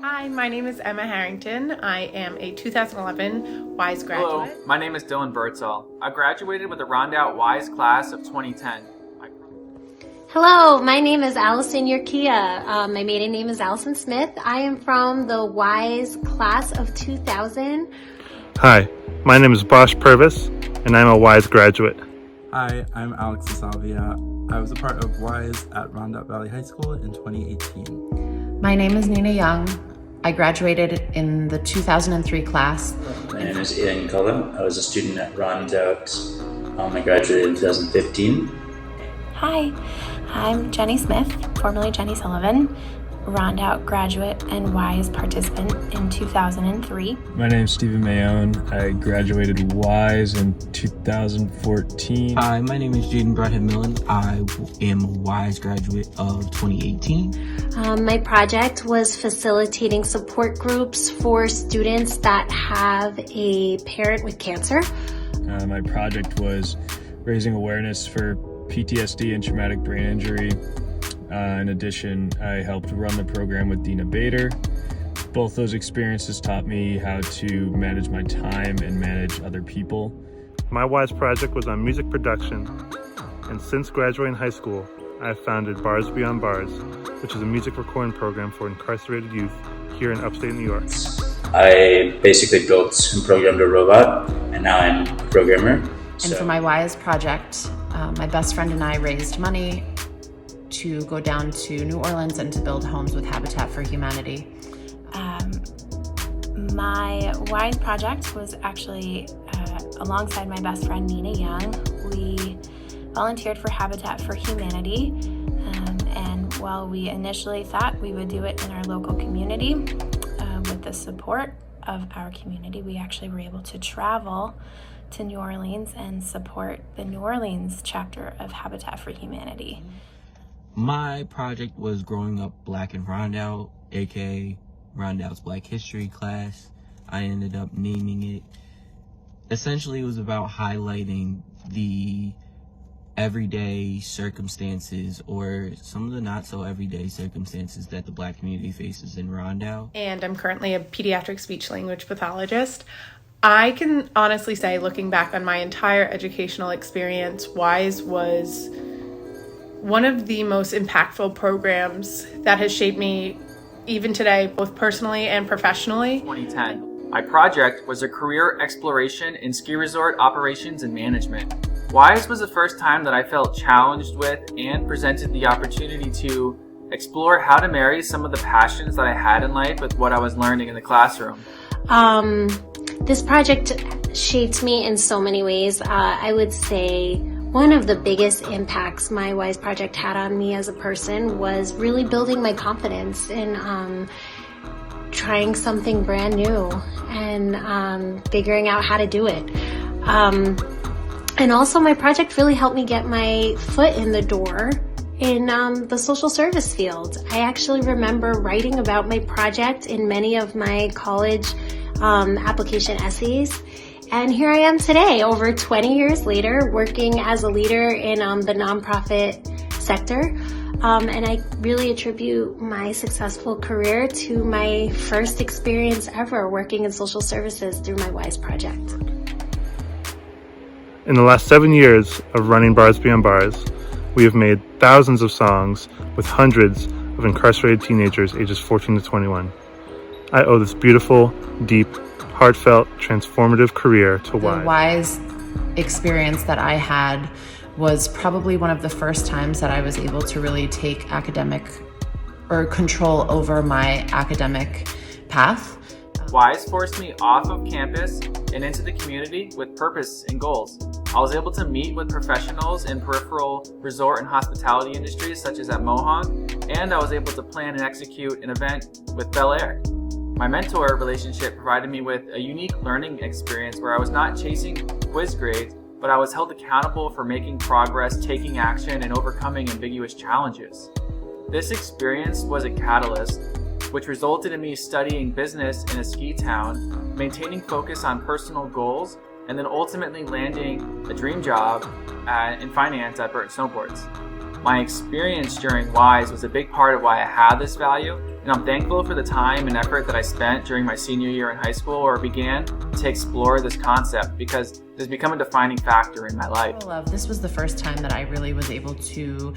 Hi, my name is Emma Harrington. I am a 2011 WISE graduate. Hello, my name is Dylan Birdsall. I graduated with the Rondout WISE class of 2010. Hello, my name is Allison Yerkia. My maiden name is Allison Smith. I am from the WISE class of 2000. Hi, my name is Bosch Purvis, and I'm a WISE graduate. Hi, I'm Alex Salvia. I was a part of WISE at Rondout Valley High School in 2018. My name is Nina Young. I graduated in the 2003 class. My name is Ian Cullen. I was a student at Rondout. I graduated in 2015. Hi, I'm Jenny Smith, formerly Jenny Sullivan, Rondout graduate and WISE participant in 2003. My name is Stephen Mayone. I graduated WISE in 2014. Hi, my name is Jaden Bradhead-Millen. I am a WISE graduate of 2018. My project was facilitating support groups for students that have a parent with cancer. My project was raising awareness for PTSD and traumatic brain injury. In addition, I helped run the program with Dina Bader. Both those experiences taught me how to manage my time and manage other people. My WISE project was on music production, and since graduating high school, I have founded Bars Beyond Bars, which is a music recording program for incarcerated youth here in upstate New York. I basically built and programmed a robot, and now I'm a programmer. And for my WISE project, my best friend and I raised money to go down to New Orleans and to build homes with Habitat for Humanity. My WISE project was actually alongside my best friend Nina Young. We volunteered for Habitat for Humanity, and while we initially thought we would do it in our local community, with the support of our community, we actually were able to travel to New Orleans and support the New Orleans chapter of Habitat for Humanity. My project was Growing Up Black in Rondout, aka Rondout's Black History class. I ended up naming it. Essentially, it was about highlighting the everyday circumstances, or some of the not so everyday circumstances, that the Black community faces in Rondout. And I'm currently a pediatric speech language pathologist. I can honestly say, looking back on my entire educational experience, WISE was one of the most impactful programs that has shaped me even today, both personally and professionally. 2010. My project was a career exploration in ski resort operations and management. WISE was the first time that I felt challenged with and presented the opportunity to explore how to marry some of the passions that I had in life with what I was learning in the classroom. This project shaped me in so many ways. I would say one of the biggest impacts my WISE project had on me as a person was really building my confidence in trying something brand new and figuring out how to do it. And also my project really helped me get my foot in the door in the social service field. I actually remember writing about my project in many of my college application essays. And here I am today, over 20 years later, working as a leader in the nonprofit sector. And I really attribute my successful career to my first experience ever working in social services through my WISE project. In the last 7 years of running Bars Beyond Bars, we have made thousands of songs with hundreds of incarcerated teenagers ages 14 to 21. I owe this beautiful, deep, heartfelt, transformative career to WISE. The WISE experience that I had was probably one of the first times that I was able to really take academic or control over my academic path. WISE forced me off of campus and into the community with purpose and goals. I was able to meet with professionals in peripheral resort and hospitality industries such as at Mohawk, and I was able to plan and execute an event with Bel Air. My mentor relationship provided me with a unique learning experience where I was not chasing quiz grades, but I was held accountable for making progress, taking action, and overcoming ambiguous challenges. This experience was a catalyst, which resulted in me studying business in a ski town, maintaining focus on personal goals, and then ultimately landing a dream job in finance at Burton Snowboards. My experience during WISE was a big part of why I had this value, and I'm thankful for the time and effort that I spent during my senior year in high school or began to explore this concept, because it has become a defining factor in my life. This was the first time that I really was able to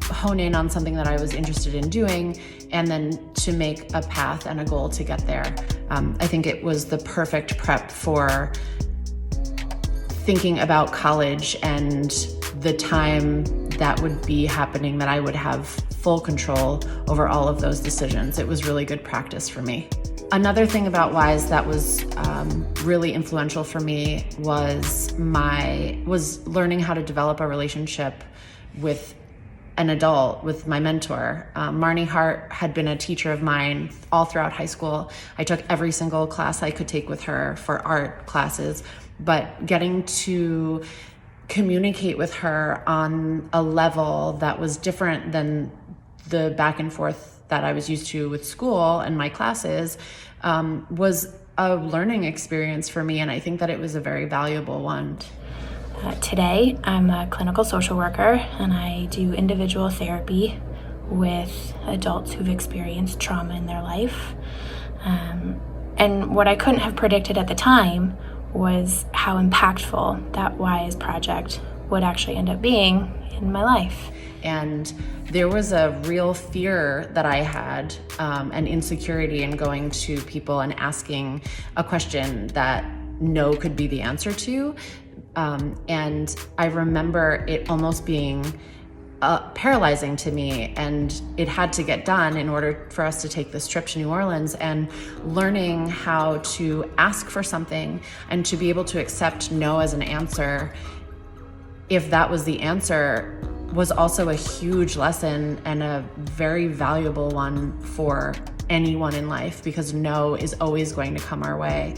hone in on something that I was interested in doing, and then to make a path and a goal to get there. I think it was the perfect prep for thinking about college and the time that would be happening, that I would have full control over all of those decisions. It was really good practice for me. Another thing about WISE that was really influential for me was learning how to develop a relationship with an adult, with my mentor. Marnie Hart had been a teacher of mine all throughout high school. I took every single class I could take with her for art classes, but getting to communicate with her on a level that was different than the back and forth that I was used to with school and my classes was a learning experience for me, and I think that it was a very valuable one. Today, I'm a clinical social worker, and I do individual therapy with adults who've experienced trauma in their life. And what I couldn't have predicted at the time was how impactful that WISE project would actually end up being in my life. And there was a real fear that I had, an insecurity in going to people and asking a question that no could be the answer to. And I remember it almost being paralyzing to me, and it had to get done in order for us to take this trip to New Orleans, and learning how to ask for something and to be able to accept no as an answer, if that was the answer, was also a huge lesson and a very valuable one for anyone in life, because no is always going to come our way.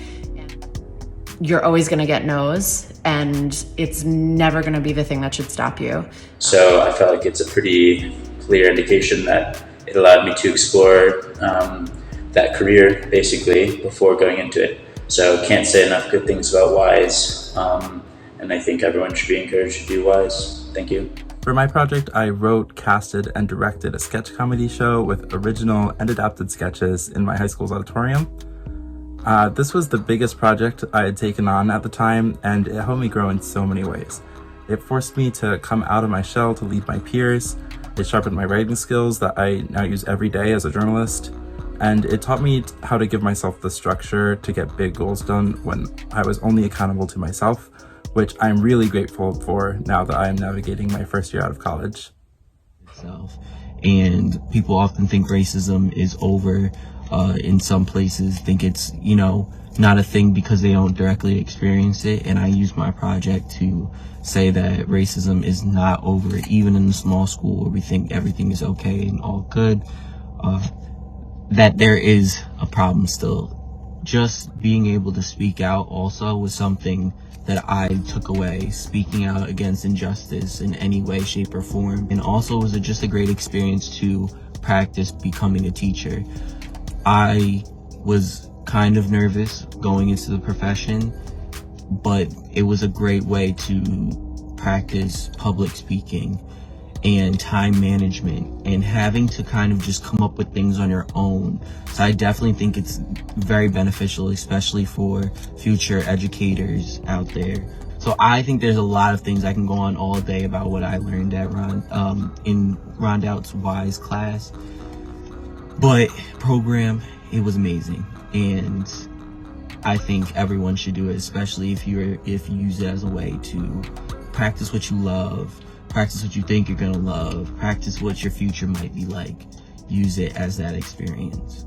You're always going to get no's, and it's never going to be the thing that should stop you. So I felt like it's a pretty clear indication that it allowed me to explore that career basically before going into it. So can't say enough good things about WISE, and I think everyone should be encouraged to do WISE. Thank you. For my project, I wrote, casted, and directed a sketch comedy show with original and adapted sketches in my high school's auditorium. This was the biggest project I had taken on at the time, and it helped me grow in so many ways. It forced me to come out of my shell to lead my peers. It sharpened my writing skills that I now use every day as a journalist. And it taught me how to give myself the structure to get big goals done when I was only accountable to myself, which I'm really grateful for now that I am navigating my first year out of college. And people often think racism is over. In some places think it's, not a thing because they don't directly experience it. And I use my project to say that racism is not over, even in a small school where we think everything is okay and all good, that there is a problem still. Just being able to speak out also was something that I took away, speaking out against injustice in any way, shape, or form. And also was just a great experience to practice becoming a teacher. I was kind of nervous going into the profession, but it was a great way to practice public speaking and time management and having to kind of just come up with things on your own. So I definitely think it's very beneficial, especially for future educators out there. So I think there's a lot of things I can go on all day about what I learned at in Rondout's WISE class. But program, it was amazing, and I think everyone should do it, especially if you use it as a way to practice what you love, practice what you think you're gonna love, practice what your future might be like. Use it as that experience.